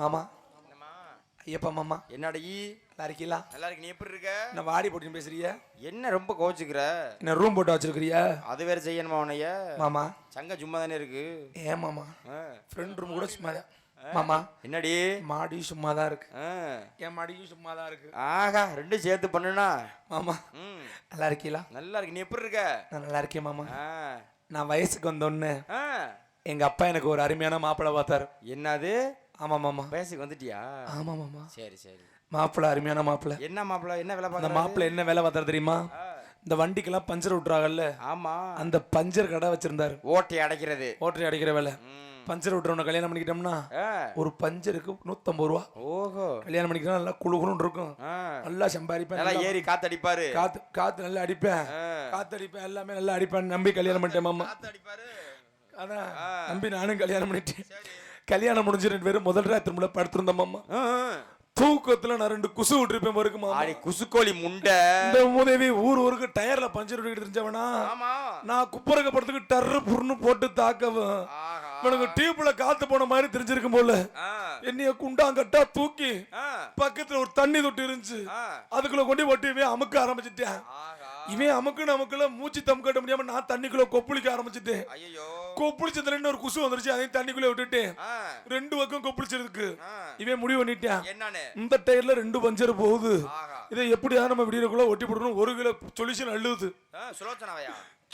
மாமா. ஐயப்பா மாமா. என்னடா நல்லா இருக்கீங்களா? நல்லா இருக்கு. நீ எப்படி இருக்க? நான் வாடி போட்டு பேசுறியா? என்ன ரொம்ப கோச்சுக்கிற? என்ன ரூம் போட்டு வச்சிருக்கிறியா? அது வேற செய்யணுமா உன்னைய? மாமா சங்க சும்மா தானே இருக்கு. ஏன் மாமா? ஃப்ரெண்ட் ரூம் கூட சும்மா தான். மாமா என்னடி? மாடி சும்மா தான் இருக்கு. என் மாடியும் சும்மா தான் இருக்கு. ஆகா ரெண்டும் சேர்த்து பண்ணுனா? மாமா நல்லா இருக்கீங்களா? நல்லா இருக்கு. நீ எப்படி இருக்க? நான் நல்லா இருக்கேன் மாமா. நான் வயசுக்கு வந்தோன்னு எங்க அப்பா எனக்கு ஒரு அருமையான மாப்பிள்ளை பார்த்தாரு. என்னது? ஆமா மாமா. வயசுக்கு வந்துட்டியா? ஆமா மாமா. சரி சரி. மாப்பிள்ளை அருமையான மாப்பிள்ளை. என்ன மாப்பிள்ளை? என்ன வேலை பார்க்கற? அந்த மாப்பிள்ளை என்ன வேலை பார்த்தாரு தெரியுமா? இந்த வண்டிக்கெல்லாம் பஞ்சர் விட்டுறாங்கல்ல. ஆமா. அந்த பஞ்சர் கடை வச்சிருந்தாரு. ஓட்டை அடைக்கிறது. ஓட்டை அடைக்கிற வேலை. பஞ்சர் விட்டுறவன கல்யாணம் பண்ணிக்கிட்டோம்னா ஒரு பஞ்சருக்கு 150 ரூபா. ஓஹோ. கல்யாணம் பண்ணிக்கிட்டா நல்லா குழுகுன்னு இருக்கும். நல்லா சம்பாதிப்பேன். நல்லா ஏறி காத்தடிப்பாரு. காத்து நல்லா அடிப்பேன். காத்தடிப்பேன் எல்லாமே நல்லா அடிப்பேன். நம்பி கல்யாணம் பண்ணிட்டேன் மாமா. அதான் நம்பி நானும் கல்யாணம் பண்ணிட்டேன். கல்யாணம் முடிஞ்சு 2 பேரும் முதல் ராத்திரில படுத்திருந்தோம் மாமா. தூக்கத்துல நான் 2 குசு விட்டுருப்பேன் பாருக்குமா. குசுக்கோழி முண்டை. இந்த உதவி ஊருக்கு டயர்ல பஞ்சர் விட்டு தெரிஞ்சவனா நான் குப்பரக படத்துக்கு டர்ரு புர்னு போட்டு தாக்கவும் எனக்கு டியூப்ல காத்து போன மாதிரி தெரிஞ்சிருக்கும் போல என்னைய குண்டாங்கட்டா தூக்கி பக்கத்துல ஒரு தண்ணி தொட்டி இருந்துச்சு அதுக்குள்ள கொண்டு போட்டு இவன் அமுக்க ஆரம்பிச்சுட்டேன். இவன் அமுக்குல மூச்சு தம் கட்ட முடியாம நான் தண்ணிக்குள்ள கொப்பளிக்க ஆரம்பிச்சுட்டேன். கொப்பளிச்சதுல இன்னொரு குசு வந்துருச்சு. அதையும் தண்ணிக்குள்ள விட்டுட்டேன். 2 பக்கம் கொப்பளிச்சிருக்கு. இவன் முடிவு பண்ணிட்டேன் இந்த டயர்ல 2 பஞ்சர் போகுது. இதை எப்படியா நம்ம விடியக்குள்ள ஒட்டி போடணும். 1 கிலோ சொல்யூஷன் அள்ளுது.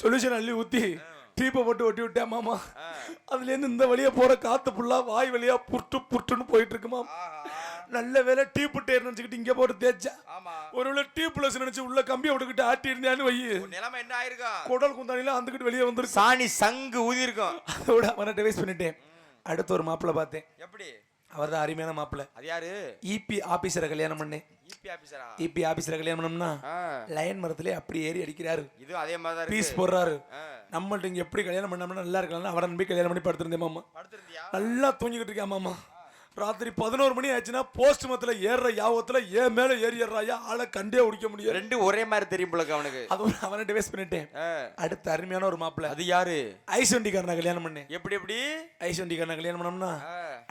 சொல்யூஷன் அள்ளி ஊத்தி டீப்பை போட்டு ஒட்டி விட்டேன் மாமா. அதுல இருந்து இந்த வழியா போற காத்து ஃபுல்லா வாய் வழியா புட்டுன்னு போயிட்டு இருக்குமா. நல்ல வேலை டீப் டயர் நினைச்சுக்கிட்டு இங்க போட்டு தேய்ச்சா. ஒருவேளை டீப் பிளஸ் நினைச்சு உள்ள கம்பியை விட்டுக்கிட்டு ஆட்டி இருந்தான்னு வை நிலைமை என்ன ஆயிருக்கா. குடல் குந்தானில வந்துகிட்டு வெளியே வந்துருக்கு. சாணி சங்கு ஊதி இருக்கும். அதோட அவனை டிவைஸ் பண்ணிட்டேன். அடுத்த ஒரு மாப்பிள்ளை பார்த்தேன். எப்படி? அவர் தான் அருமையான மாப்பிள்ளை. அது யாரு? இபி ஆபீசரை கல்யாணம் பண்ணேன். இபி ஆபீசரை கல்யாணம் பண்ணோம்னா லைன் மரத்திலே அப்படி ஏறி அடிக்கிறாரு. இது அதே மாதிரி தான் பீஸ் போடுறாரு. நம்மள்ட்ட இங்க எப்படி கல்யாணம் பண்ணோம்னா நல்லா இருக்கலாம். அவரை நம்பி கல்யாணம் பண்ணி படுத்திருந்தேன் மாமா. நல்லா தூங்கிக்கிட்டு இருக்கேன் மாமா. ராத்திரி 11 மணி ஆச்சுன்னா போஸ்ட் மத்துல ஏறுற யாவத்துல ஏன் மேல ஏறிடுறாயா ஆளை கண்டே உடிக்க முடியும். 2 ஒரே மாதிரி தெரியும் போல அவனுக்கு. அது அவனை டிவைஸ் பண்ணிட்டேன். அடுத்த அருமையான ஒரு மாப்பிள்ளை. அது யாரு? ஐஸ் வண்டிக்காரனை கல்யாணம் பண்ணேன். எப்படி ஐஸ் வண்டிக்காரனை கல்யாணம் பண்ணோம்னா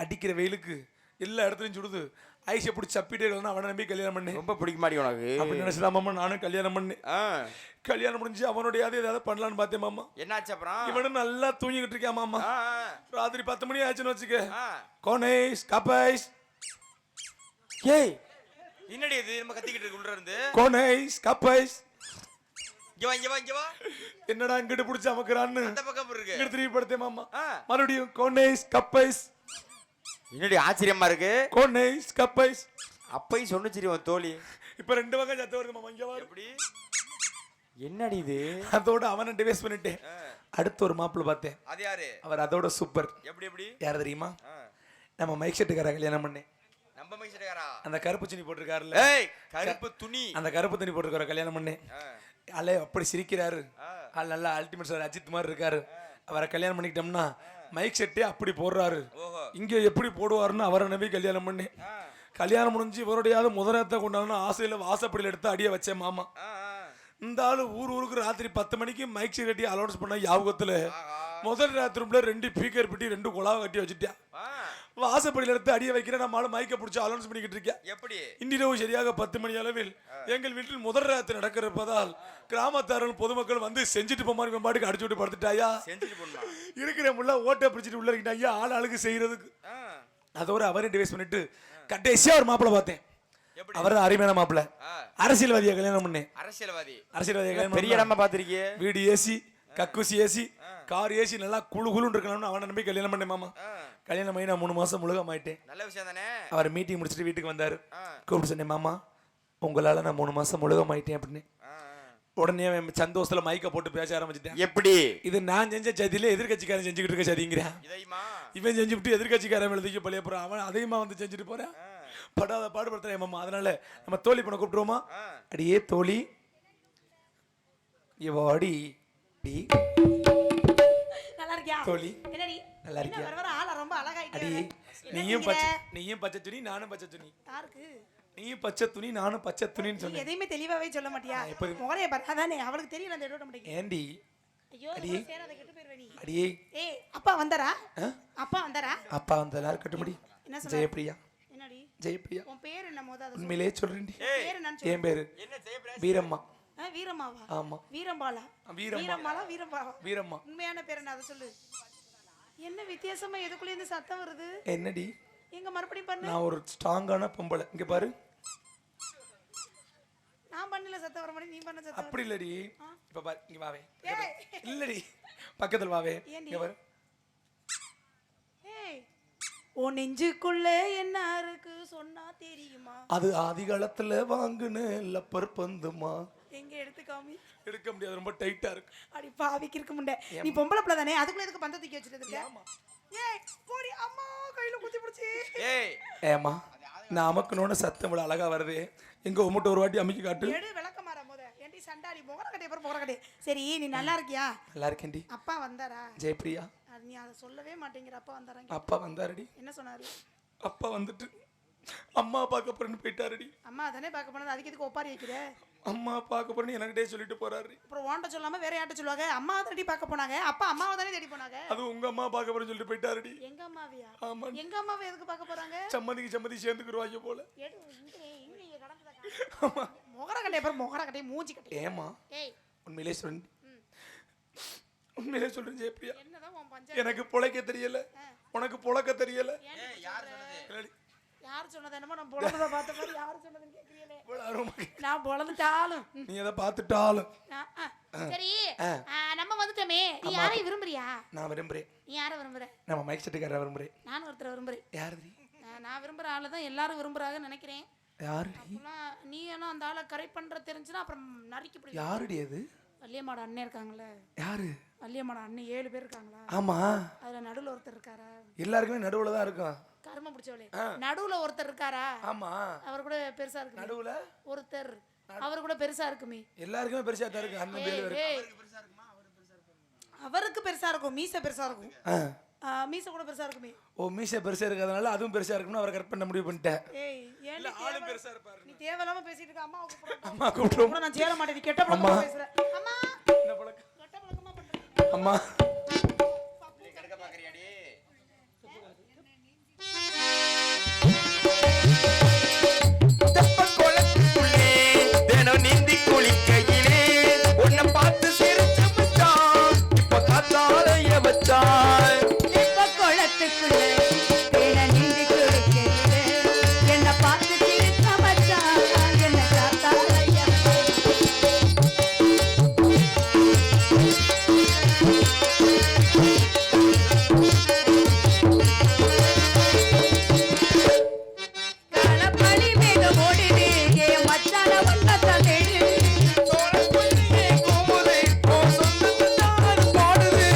அடிக்கிற வெயிலுக்கு எல்லா இடத்துலயும் சுடுது. ஐஸ் எப்படி சப்பிட்டே அவனை நம்பி கல்யாணம் பண்ணேன். ரொம்ப பிடிக்க மாட்டேன் உனக்கு அப்படின்னு நினைச்சா மாமா. நானும் கல்யாணம் பண்ணேன். கல்யாணம் முடிஞ்சு அவனுடைய ஏதாவது பண்ணலான்னு பார்த்தேன் மாமா. என்னாச்சு அப்புறம்? இவனு நல்லா தூங்கிக்கிட்டு இருக்கான் மாமா. ராத்திரி 10 மணி ஆச்சுன்னு வச்சுக்க. கோனைஸ் கப்பைஸ். ஏய் என்னடி இது நம்ம கத்திக்கிட்டு இருக்கு உள்ள இருந்து. கோனைஸ் கப்பைஸ். இங்க வா. என்னடா இங்கிட்டு புடிச்சு அமக்குறான்னு அந்த பக்கம் இருக்கு. இங்க திருப்பி படுத்தேன் மாமா. மறுபடியும் கோனைஸ் கப்பைஸ். என்னடி ஆச்சரியமா இருக்கு. கோனைஸ் கப்பைஸ். அப்பை சொன்னுச்சிரி உன் தோழி. இப்ப 2 பக்கம் சத்த வருது மாமா. இங்க வா. எப்படி? என்னடி இது? அதோட அவனை டிவைஸ் பண்ணிட்டேன். அடுத்து ஒரு மாப்பிள்ளை பார்த்தேன். அது யாரு? அவர் அதோட சூப்பர். எப்படி யார் தெரியுமா? நம்ம மைக் செட்டுக்கார கல்யாணம் பண்ணேன். நம்ம மைக் செட்டுக்காரா? அந்த கருப்பு துணி போட்டிருக்காருல்ல. ஏய் கருப்பு துணி. அந்த கருப்பு துணி போட்டிருக்கார கல்யாணம் பண்ணேன். அலே அப்படி சிரிக்கிறாரு. ஆள் நல்லா அல்டிமேட் ஸ்டார் அஜித் மாதிரி இருக்காரு. அவரை கல்யாணம் பண்ணிக்கிட்டோம்னா மைக் செட்டே அப்படி போடுறாரு. இங்க எப்படி போடுவாருன்னு அவரை நம்பி கல்யாணம் பண்ணேன். கல்யாணம் முடிஞ்சு இவருடையாவது முதலத்தை கொண்டாடணும் ஆசையில வாசப்படியில் எடுத்து அடிய வச்சேன் மாமா. இந்த ஆளு ஊருக்கு ராத்திரி 10 மணிக்கு மைக் செட் கட்டி அலௌன்ஸ் பண்ண யாபகத்துல முதல் ராத்திரில 2 ஸ்பீக்கர் பெட்டி 2 குழாவை கட்டி வச்சுட்டேன். வாசப்படியில் எடுத்து அடிய வைக்கிறேன். நம்மளால மைக்கை பிடிச்சி அலௌன்ஸ் பண்ணிக்கிட்டு இருக்கேன். எப்படி? இன்றிரவு சரியாக 10 மணி அளவில் எங்கள் வீட்டில் முதல் ராத்திரி நடக்கிறப்பதால் கிராமத்தார்கள் பொதுமக்கள் வந்து செஞ்சுட்டு போமாரி பாட்டுக்கு அடிச்சு விட்டு படுத்துட்டாயா. இருக்கிற முள்ள ஓட்டை பிடிச்சிட்டு உள்ள இருக்கிட்ட ஐயா ஆளுக்கு செய்யறதுக்கு. அதோட அவரே டிவைஸ் பண்ணிட்டு கடைசியா ஒரு மாப்பிள்ளை பார்த்தேன். அவர் தான் அருமையான மாப்பிள்ளை. அரசியல்வாதியை கல்யாணம் பண்ணேன். அரசியல்வாதியை கல்யாணம் பெரிய இடமா பார்த்திருக்கீங்க. வீடு ஏசி கக்குசி ஏசி கார் ஏசி நல்லா குழுன்னு இருக்கணும்னு அவனை நம்பி கல்யாணம் பண்ணேன் மாமா. கல்யாணம் பண்ணி நான் 3 மாசம் முழுகம் ஆயிட்டேன். நல்ல விஷயம் தானே. அவர் மீட்டிங் முடிச்சுட்டு வீட்டுக்கு வந்தாரு. கூப்பிட்டு சொன்னேன் மாமா உங்களால நான் 3 மாசம் முழுகம் ஆயிட்டேன் அப்படின்னு. உடனே சந்தோஷத்துல மைக்க போட்டு பேச ஆரம்பிச்சிட்டேன். எப்படி? இது நான் செஞ்ச சதியில எதிர்கட்சிக்காரன் செஞ்சுக்கிட்டு இருக்க சதிங்கிறான். இவன் செஞ்சுட்டு எதிர்கட்சிக்காரன் எழுதிக்க பழைய போறான். அவன் அதையுமா வந்து செஞ்சுட்டு போறான். படாத பாடுபடுத்துறேன் மாமா. அதனால நம்ம தோழி பண்ண கூப்பிட்டுருவோமா? அடியே தோழி இவாடி நல்லா இருக்கியா தோழி? என்னடி நல்லா இருக்கியா? வர வர ஆள ரொம்ப அழகாயிட்டே. அடி நீயும் பச்சை துணி நானும் பச்சை துணி. யாருக்கு? நீயும் பச்சை துணி நானும் பச்சை துணின்னு சொன்னேன். எதையுமே தெளிவாவே சொல்ல மாட்டியா? முகரைய பாரு. அதானே அவளுக்கு தெரியல அந்த எடோட மாட்டேங்க. ஏண்டி? ஐயோ சேராத கெட்டு போயிடுவே நீ. அடியே ஏய் அப்பா வந்தாரா? அப்பா வந்தாரா? அப்பா வந்தாரா கட்டுமடி. என்ன சொன்ன? ஜெயப்பிரியா. என்னடி ஜெயப்பிரியா. உன் பேர் என்ன மொத? உண்மையிலேயே சொல்றேன்டி. பேர் என்னன்னு சொல்லு. என் பேரு வீரம்மா. வீரம்மாவா? ஆமா. வீரம்பாலா? வீரம்மாளா வீரம்பாவா? வீரம்மா. உண்மையான பேர் என்ன, அதை சொல்லு. என்ன வித்தியாசமா எதுக்குள்ள இருந்து சத்தம் வருது? என்னடி? எங்க மறுபடியும் பண்ணு. நான் ஒரு ஸ்ட்ராங்கான பொம்பளை. இங்க பாரு. நான் பண்ணல சத்தம் வர மாதிரி, நீ பண்ண சத்தம். அப்படி இல்லடி. இப்ப பாரு, இங்க வாவே. இல்லடி, பக்கத்துல வாவே. இங்க பாரு. ஏய், ஓ நெஞ்சுக்குள்ள என்ன இருக்கு சொன்னா தெரியுமா? அது ஆதி காலத்துல வாங்குன லப்பர் பந்துமா. எங்க எடுத்து காமி. எடுக்க முடியாது, ரொம்ப டைட்டா இருக்கு. அடி பாவிக்கு இருக்க முண்டே. நீ பொம்பளை பிள்ளை தானே, அதுக்குள்ள எதுக்கு பந்த தூக்கி வச்சிட்டு இருக்க? ஏய் போடி அம்மா, கையில குத்தி பிடிச்சி. ஏய் ஏமா, நான் அமக்கனோட சத்தம் இவ்வளவு அழகா வருது. எங்க உம்முட்ட ஒரு வாட்டி அமுக்கி காட்டு. எடு விளக்க மாற மொத. ஏண்டி சண்டாடி முகர கட்டே பாரு, முகர கட்டே. சரி நீ நல்லா இருக்கியா? நல்லா இருக்கேன்டி. அப்பா வந்தாரா? ஜெயப்பிரியா. நீ அதை சொல்லவே மாட்டேங்கிற. அப்பா வந்தாராங்க. அப்பா வந்தாரடி. என்ன சொன்னாரு? அப்பா வந்துட்டு அம்மா பார்க்க போறேன்னு போயிட்டாருடி. அம்மா தானே பார்க்க போனது, அதுக்கு எதுக்கு ஒப்பாரி வைக்கிற? அம்மா பார்க்க போறேன்னு எனக்கிட்டே சொல்லிட்டு போறாரு. அப்புறம் ஓண்ட சொல்லாம வேற யார்ட்ட சொல்லுவாங்க? அம்மா தேடி பார்க்க போனாங்க, அப்பா அம்மாவை தானே தேடி போனாங்க. அது உங்க அம்மா பார்க்க போறேன்னு சொல்லிட்டு போயிட்டாருடி. எங்க அம்மாவியா? ஆமா. எங்க அம்மாவை எதுக்கு பார்க்க போறாங்க? சம்மதிக்கு சம்மதி சேர்ந்துக்குருவாங்க போல. எடு இங்க கடந்ததா. முகர கட்டே பாரு, முகர கட்டே மூஞ்சி கட்டே. ஏமா, ஏய் உண்மையிலே சொல்றேன். உண்மையிலே சொல்றேன் ஜெயப்பிரியா. என்னதான் உன் பஞ்சம்? எனக்கு பொழைக்க தெரியல, உனக்கு பொழக்க தெரியல. யார் சொன்னது? என்னமோ நான் பொழந்தத பார்த்த மாதிரி யார் சொன்னதுன்னு கேக்குறீங்களே. நான் பொழந்துட்டாலும் நீ அதை பார்த்துட்டாலும். சரி, நம்ம வந்துட்டோமே. நீ யாரை விரும்புறியா? நான் விரும்புறேன். நீ யாரை விரும்புற? நம்ம மைக் செட்டுக்காரரை விரும்புறேன். நான் ஒருத்தரை விரும்புறேன். யாரு? நான் விரும்புற ஆளு தான் எல்லாரும் விரும்புறாங்கன்னு நினைக்கிறேன். யாரு? நீ எல்லாம் அந்த ஆளை கரெக்ட் பண்ற தெரிஞ்சுனா அப்புறம் நறுக்கி பிடி. யாருடி அது? வள்ளியம்மாட அண்ணன் இருக்காங்களே. யாரு? வள்ளியம்மாட அண்ணன் 7 பேர் இருக்காங்களா? ஆமா. அதுல நடுவுல ஒருத்தர் இருக்காரா? எல்லாருக்குமே நடுவுல தான் இருக்கும். கர்மம் பிடிச்சவளே. நடுவுல ஒருத்தர் இருக்காரா? ஆமா. அவர் கூட பெருசா இருக்கு. நடுவுல ஒருத்தர் அவர் கூட பெருசா இருக்குமே. எல்லாருக்குமே பெருசா தான் இருக்கு. அண்ணன் பேரு அவருக்கு பெருசா இருக்கும், மீசை பெருசா இருக்கும். மீசை கூட பெருசா இருக்குமே. ஓ, மீசை பெருசா இருக்கிறதுனால அதுவும் பெருசா இருக்கும்னு அவரை கரெக்ட் பண்ண முடிவு பண்ணிட்டேன். ஏய் ஏன் ஆளு பெருசா இருப்பாரு? நீ தேவலாம பேசிட்டு இருக்க. அம்மா கூப்பிடு. அம்மா கூப்பிடு. கூட நான் சேர மாட்டேன். நீ கெட்ட பழக்கமா பேசுற. அம்மா என்ன பழக்கம்? கெட்ட பழக்கமா பண்றீங்க. அம்மா கெடுக்க பாக்குறியாடி? தப்ப குளத்துக்குள்ளே தினம் நீந்தி குளிக்கையிலே உன்னை பார்த்து சிரிச்சு மச்சான். இப்ப காத்தாலைய வச்சான். இப்ப குளத்துக்குள்ள தேன நீந்தி குளிக்கையிலே என்ன பார்த்து சிரிச்ச மச்சான். என்ன காத்தாலைய களப்பணி மேகம் ஓடுது என் மச்சான ஒன்னத்தான் தேடு. சோழக்குள்ளே கூமுது உன் சொந்தத்தான் பாடுது.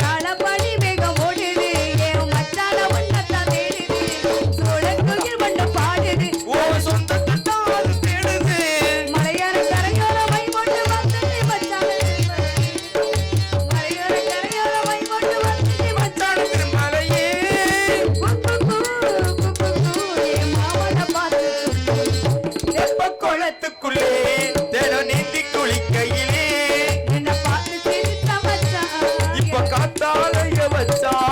களப்பணி மேகம் ஓடுது என் மச்சான ஒன்னத்தான் தேடுது. சோழக்குயில் மண்ணு பாடுது உன் சொந்தத்தான் தேடுது. மலையோர கரையோர மை போட்டு வந்தது மச்சான. மலையோர கரையோர மை போட்டு வந்தது மச்சான. மலையே என் மாமனை பார்த்து தெப்ப குளத்துக்குள்ளே தினம் நீந்தி குளிக்கையிலே என்ன பார்த்து சிரிச்ச மச்சான். இப்ப காத்தாலைய வச்சான்.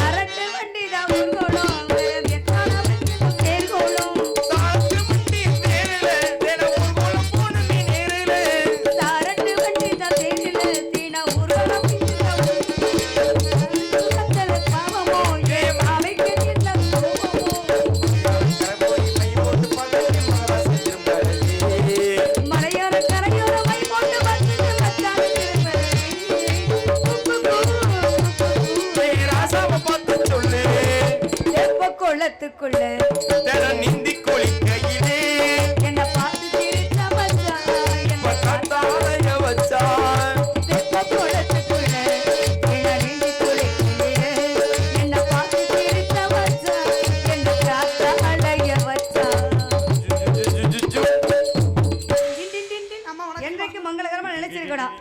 அரட்டு வண்டிதான் ஊர்கோலம் எத்தான வண்டிதான் தேர்கோலம். சாத்து முட்டி தேரில தினம் ஊர்வலம் போன நீ நேரில. அரட்டு வண்டிதான் தேரில தீன ஊர்கோலம் பாவமோ ஏன் மாவைக்கு என்ன கோபமோ. கரபோய் மை போட்டு பதறி மகாராசி திரும்பலையே. மலையோர கரையோர மை போட்டு வந்தது மச்சான் ராசாவை பார்த்து சொல்லு. எப்ப குளத்துக்குள்ள தினம் நீந்தி குளிக்கையிலே என்ன பார்த்து சிரிச்ச மச்சான். இப்ப என்ன காத்தாலைய வச்சான். எப்ப குளத்துக்குள்ள என்ன நீந்தி குளிக்கையிலே என்ன பார்த்து சிரிச்ச மச்சான். என்ன காத்த அலைய வச்சான். டின் டின் டின். அம்மா உனக்கு என்றைக்கு மங்களகரமா நினைச்சிருக்கணும்.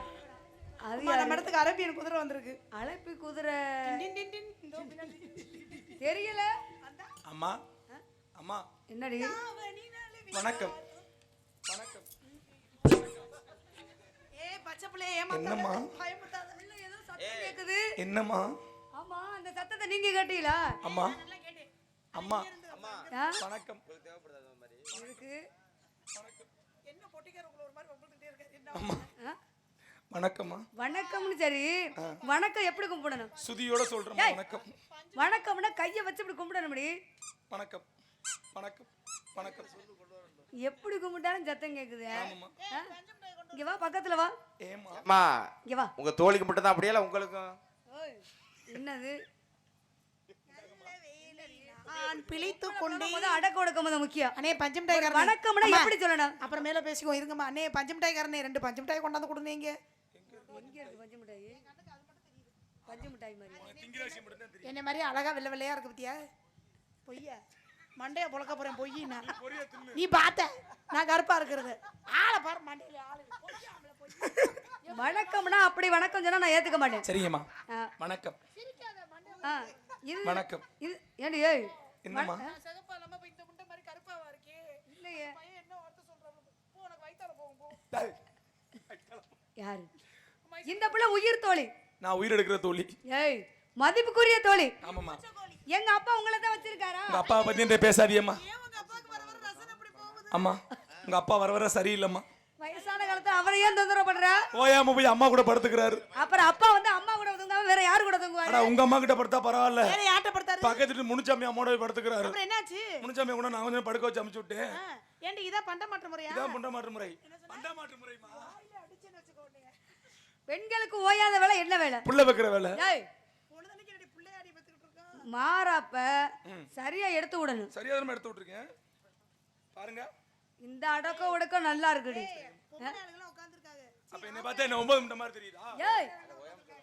அது அம்மா, நம்ம இடத்துக்கு அரபியன் குதிரை வந்திருக்கு. அழைப்பு குதிரை டின் டின் டின். இதோ பின்னாடி. தெரியல. அம்மா, அம்மா என்னடி வணக்கம். வணக்கம். என்னம்மா பயமுட்டாத. உள்ள ஏதோ சத்தம் கேக்குது. என்னம்மா ஆமா அந்த சத்தத்தை நீங்க கேட்டீங்களா? அம்மா அம்மா ஆ? வணக்கம் இருக்கு. என்ன பொட்டிக்கார உங்களை ஒரு மாதிரி வம்பிழுத்துட்டே இருக்காரு. என்ன அம்மா ஆ? வணக்கம்மா வணக்கம்னு சரி. வணக்கம் எப்படி கும்பிடணும்? சுதியோட சொல்றேன் வணக்கம் வணக்கம்னா கையை வச்சு இப்படி கும்பிடணும்டி. வணக்கம் வணக்கம் வணக்கம் எப்படி கும்பிட்டாலும் சத்தம் கேக்குது. ஆமாம்மா. ஆ? இங்க வா பக்கத்துல வா. ஏம்மா அம்மா இங்க வா. உங்க தோழிக்கு மட்டும் தான் அப்படியே உங்களுக்கும் என்னது? நான் பிழைத்து கொண்டே முத அடக்க ஒடுக்கம் தான் முக்கியம். அண்ணே பஞ்சு மிட்டாய்க்காரனே. வணக்கம்னா அம்மா, எப்படி சொல்லணும்? அப்புறம் மேல பேசிக்குவோம் இருங்கம்மா. அண்ணே பஞ்சு மிட்டாய்க்காரனே 2 பஞ்சு மிட்டாய் கொண்டாந்து கொடுங்க. எங்க இருக்கு பஞ்சு மிட்டாய்? பஞ்சு மிட்டாய் மாதிரி. என்ன மாதிரி அழகா வெள்ளை வெள்ளையா இருக்கு பத்தியா? பொய்யா மண்டைய புழக்க போறேன் பொய்யினா நீ பார்த்த நான் கருப்பா இருக்கிறது ஆளை பாரு மண்டையில ஆளு பொய்யாமல பொய். வணக்கம்னா அப்படி வணக்கம் சொன்னா நான் ஏத்துக்க மாட்டேன். சரிங்கம்மா ஆ. வணக்கம் ஆ, இது வணக்கம் இது ஏண்டி ஏய் என்னம்மா சிகப்பா இல்லாம இப்ப இந்த முண்டை மாதிரி கருப்பாவா இருக்கே. இல்லையே. பையன் என்ன வார்த்தை சொல்றாரு போ உனக்கு வயித்தால போகும் போ. யாரு? இந்த புள்ள உயிர் தோழி. நான் உயிர் எடுக்கிற தோழி ஏய் மதிப்புக்குரிய தோழி. ஆமாம்மா எங்க அப்பா உங்களை தான் வச்சிருக்காரா? உங்க அப்பாவை பத்தி என்கிட்ட பேசாதியம்மா ஏன் உங்க அப்பாக்கு வர வர ரசனை அப்படி போகுது? அம்மா உங்க அப்பா வர வர சரியில்லைம்மா வயசான காலத்துல அவரை ஏன் தொந்தரவு பண்ற? ஓயாம போய் அம்மா கூட படுத்துக்கிறாரு அப்புறம் அப்பா வந்து அம்மா கூட தூங்காம வேற யாரு கூட தூங்குவாரு? ஆனா உங்க அம்மா கிட்ட படுத்தா பரவாயில்ல வேற யார்ட்ட படுத்தாரு? பக்கத்துல முனிச்சாமி அம்மாவோட போய் படுத்துக்கிறாரு அப்புறம் என்னாச்சு? முனிச்சாமி கூட நான் கொஞ்சம் படுக்க வச்சு அமுச்சு விட்டேன் ஏண்டி இதா பண்ட மாட்ட முறையா? இதான் புண்ட மாற்று முறை பண்ட மாற்று முறைமா அடிச்சேன்னு வச்சுக்கோங்க. பெண்களுக்கு ஓயாத வேலை என்ன வேலை? புள்ள வைக்கிற வேலை ஏய் பொழுதனைக்கு ரெடி புள்ளையாடி பெத்துக்கிட்டு இருக்கான். மாறாப்ப சரியா எடுத்து விடணும். சரியா தான் எடுத்து விட்டுருக்கேன் பாருங்க இந்த அடக்க ஒடுக்கம் நல்லா இருக்குடி. பொம்பளை ஆளுங்க உட்கார்ந்திருக்காங்க. அப்ப என்ன பார்த்தா என்ன 9 நிமிடம் மாதிரி தெரியுதா ஏய்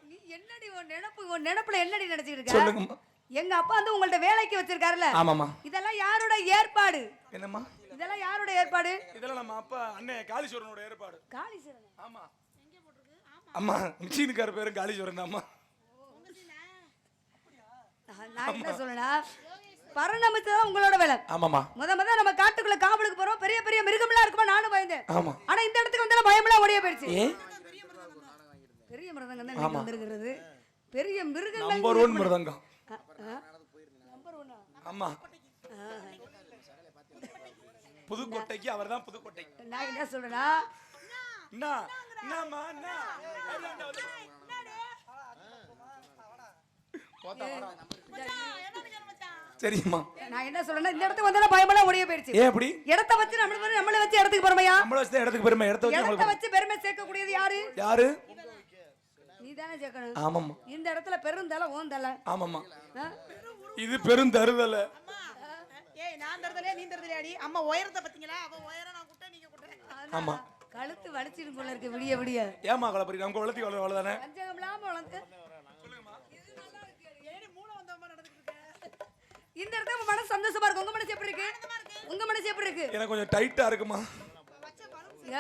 நீ என்னடி உன் நினைப்புல என்னடி நினைச்சிட்டு இருக்க? சொல்லுங்கம்மா எங்க அப்பா வந்து உங்கள்ட்ட வேலைக்கு வச்சிருக்காருல்ல, ஆமாம்மா இதெல்லாம் யாரோட ஏற்பாடு? என்னம்மா இதெல்லாம் யாரோட ஏற்பாடு? இதெல்லாம் நம்ம அப்பா அண்ணன் காளீஸ்வரனோட ஏற்பாடு காளீஸ்வரன். ஆமா அம்மா மிஷினுக்கார பேரும் காளீஸ்வரன் அம்மா நான் என்ன சொல்றேன்னா பரணமிச்சதான் உங்களோட வேலை. ஆமாம்மா முத நம்ம காட்டுக்குள்ள காவலுக்கு போறோம், பெரிய பெரிய மிருகம்லாம் இருக்குமா நானும் பயந்தேன். ஆமா ஆனா இந்த இடத்துக்கு வந்தா பயமெல்லாம் ஓடியே போயிடுச்சு. ஏன் பெரிய மிருகங்க தான் இன்னைக்கு வந்திருக்கிறது. பெரிய மிருகங்கள் நம்பர் 1 மிருதங்கம் நம்பர் 1. ஆமா புதுக்கோட்டைக்கு அவர்தான் புதுக்கோட்டை நான் என்ன சொல்றேன்னா என்ன என்னம்மா என்ன சரிம்மா நான் என்ன சொல்றேன்னா இந்த இடத்துக்கு வந்தா பயமெல்லாம் ஓடியே போயிடுச்சு. ஏன் அப்படி இடத்த வச்சு நம்மள வச்சு இடத்துக்கு போறமையா? நம்மள வச்சு இடத்துக்கு பெருமை இடத்த வச்சு பெருமை சேர்க்க கூடியது யாரு? யாரு நீதானே சேர்க்கணும். ஆமாம்மா இந்த இடத்துல பெருந்தலை ஓந்தலை. ஆமாம்மா இது பெரும் தருதல ஏய் நான் தரதலையா நீ தரதலையாடி? அம்மா உயரத்தை பாத்தீங்களா? அவ உயரம் நான் குட்ட நீங்க குட்ட. ஆமா கழுத்து வலிச்சிரும் போல இருக்கு விடிய விடிய. ஏமா கலப்பறி நமக்கு வளர்த்தி அவ்வளவுதானே பஞ்சகம் இல்லாம வளர்ந்து ஏடி மூளை வந்த மாதிரி நடந்துட்டு இருக்க. இந்த இடத்துல உங்க மனசு சந்தோஷமா இருக்கு. உங்க மனசு எப்படி இருக்கு? உங்க மனசு எப்படி இருக்கு? எனக்கு கொஞ்சம் டைட்டா இருக்குமா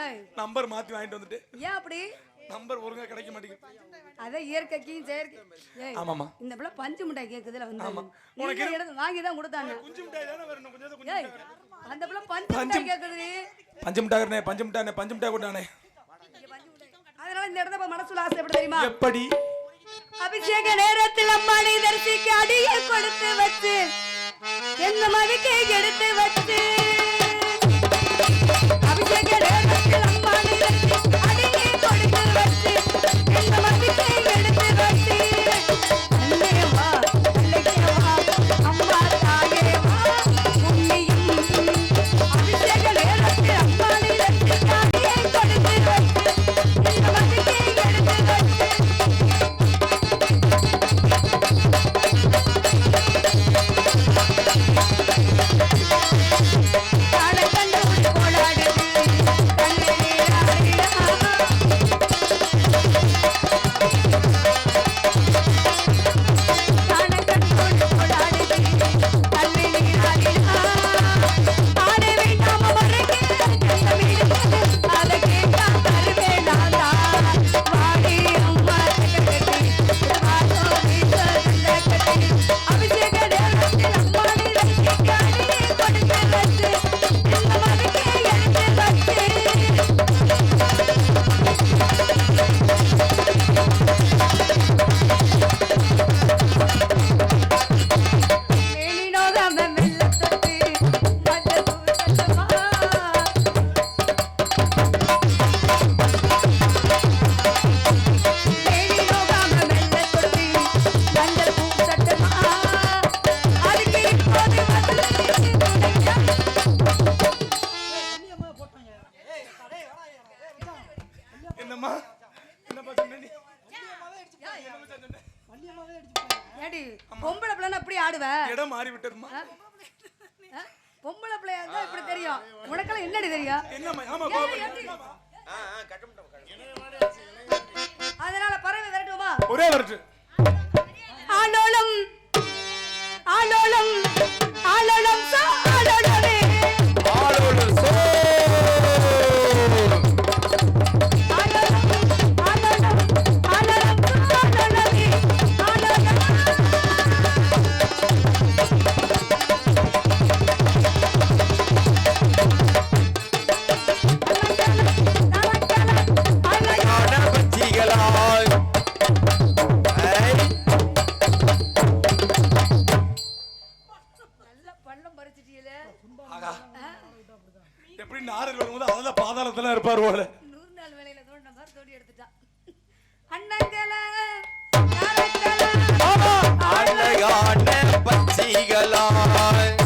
ஏய் நம்பர் மாத்தி வாங்கிட்டு வந்துட்டு ஏன் அப்படி? நம்பர் ஒழுங்கா கிடைக்க மாட்டேங்குது அத இயற்கைக்கும் செயற்கை. ஏய் ஆமாமா இந்த பிள்ளை பஞ்சு மிட்டாய் கேக்குதுல வந்து உனக்கு உனக்கு எடுத்து வாங்கி தான் கொடுத்தாங்க. குஞ்சு மிட்டாய் தானே வரணும் கொஞ்சம் ஏய் அந்த பிள்ளை பஞ்சு மிட்டாய் கேக்குதுடி. பஞ்சு மிட்டாய்னே பஞ்சு மிட்டாய் கொண்டானே. அதனால இந்த இடத்துல மனசுல ஆசை எப்படி தெரியுமா? எப்படி அபிஷேக நேரத்தில் அம்மானை தரிசிக்க அடியை கொடுத்து வச்சு எந்த மதிக்கை எடுத்து வச்சு அபிஷேக நேரத்தில் அம்மானை தரிசிக்க அடியை கொடுத்து வச்சு எந்த மதிக்கை எடுத்து வச்சு அண்ணே வா பிள்ளைக்கே வா அம்மா தாயே வா உன்னையும் அபிஷேக நேரத்தில் அம்மானை தரிசிக்க அடியை கொடுத்து வச்சு எந்த மதிக்கை எடுத்து வச்சு கண்டு போலாடுது கண்ணே என்னம்மா என்னப்பா சொன்ன நீ ஏடி பொம்பளை பிள்ளைன்னா இப்படி ஆடுவ இடம் மாறி விட்டதுமா பொம்பளை பிள்ளையா இருந்தா இப்படி தெரியும் உனக்கெல்லாம் என்னடி தெரியும் என்னம்மா ஆமா அதனால பறவை விரட்டுவோமா ஒரே வரட்டு ஆலோலம் ஆலோலம் ஆலோலம் சோ ஆலோலமே ஆளோடு சோ ஆலோலம் ஆலோலம் ஆலோலம் சோ ஆலோலமே ஆலோலம் பச்சிகளாய் நல்ல பள்ளம் பறிச்சிட்டீல எப்படி நாரில் வரும்போது அதான் பாதாளத்துல இருப்பார் போல 100 நாள் வேலையில தோண்ட மாதிரி தோண்டி எடுத்துட்டான் அண்ணங்கள அழகான பச்சிகளாய்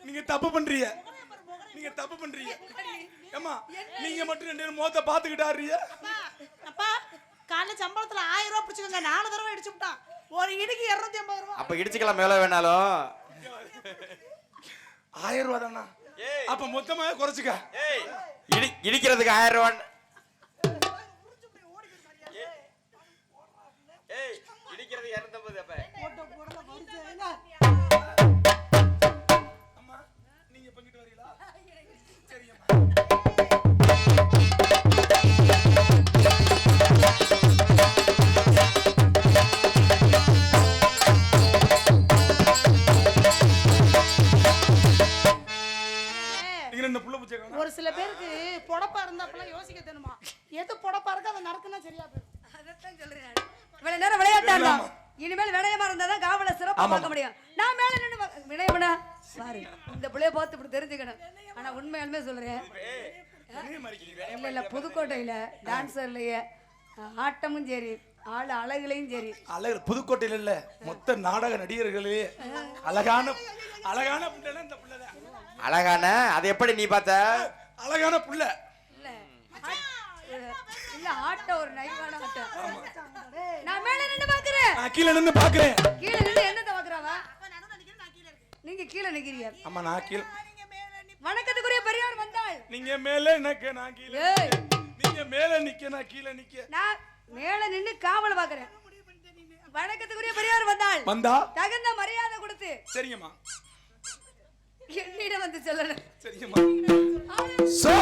நீங்க தப்பு பண்றீங்க ஏமா நீங்க மட்டும் 2 பேரும் மோத்த பாத்துக்கிட்டாருறிய அப்பா காலைல சம்பளத்துல 1000 ரூபாய் பிடிச்சுக்கோங்க 4 தடவை அடிச்சு விட்டான் ஒரு இடிக்கு 250 ரூபாய் அப்ப இடிச்சுக்கலாம் மேல வேணாலும் 1000 ரூபாய் தானா அப்ப மொத்தமா குறைச்சுக்க இடிக்கிறதுக்கு 1000 ரூபாய் இடிக்கிறது 250 அப்ப அம்மா நீங்க பங்கிட்டு வரீங்களா சரியம்மா ஒரு சில பேருக்கு பொடப்பா இருந்தாப்பெல்லாம் யோசிக்க தெரியுமா எது பொடப்பா இருக்கு அதை நடக்குன்னா சரியா போயிடும் அதத்தான் சொல்றேன் இவ்வளவு நேரம் விளையாட்டாண்டா இனிமேல் வினயமா இருந்தாதான் காவலை சிறப்பா பார்க்க முடியும் நான் மேல நின்னு வினயமனா பாரு இந்த புள்ளைய பார்த்து இப்படி தெரிஞ்சுக்கணும் ஆனா உண்மையாலுமே சொல்றேன் இல்ல புதுக்கோட்டையில டான்ஸர்லயே ஆட்டமும் சரி ஆளு அழகுலையும் சரி அழகு புதுக்கோட்டையில இல்ல மொத்த நாடக நடிகர்களே அழகான புள்ளனா இந்த புள்ளதான் அழகான அது எப்படி நீ பார்த்த அழகான புள்ள இல்ல ஆட்ட ஒரு நைவான ஆட்ட நான் மேல நின்னு பாக்குறேன் நான் கீழ நின்னு பாக்குறேன் கீழ நின்னு என்னத பாக்குறாவா நீங்க கீழ நிக்கிறீங்க அம்மா நான் கீழ வணக்கத்துக்குரிய பெரியார் வந்தாள் நீங்க மேல நிக்க நான் கீழ நீங்க மேல நிக்க நான் கீழ நிக்க நான் மேல நின்னு காவல பாக்குறேன் வணக்கத்துக்குரிய பெரியார் வந்தா தகுந்த மரியாதை கொடுத்து சரிங்கம்மா என்னிடம் வந்து சொல்லணும் சரிங்கம்மா சோ